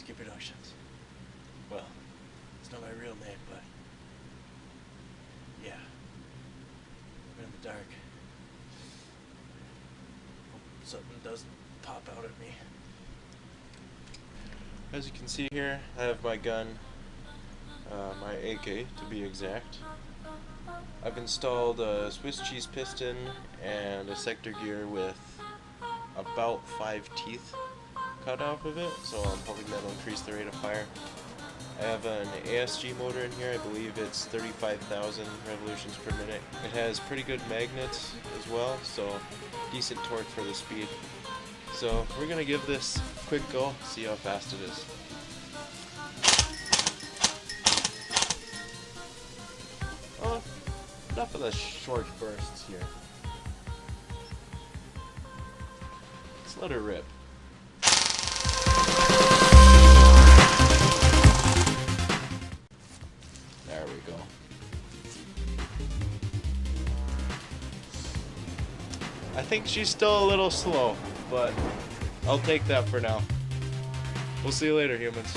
Skip Productions. Well, it's not my real name, but yeah, I'm in the dark. Hope something doesn't pop out at me. As you can see here, I have my gun, my AK to be exact. I've installed a Swiss cheese piston and a sector gear with about 5 teeth cut off of it, so I'm hoping that'll increase the rate of fire. I have an ASG motor in here. I believe it's 35,000 revolutions per minute. It has pretty good magnets as well, so decent torque for the speed. So we're gonna give this a quick go, see how fast it is. Oh, enough of the short bursts here. Let's let her rip. There we go. I think she's still a little slow, but I'll take that for now. We'll see you later, humans.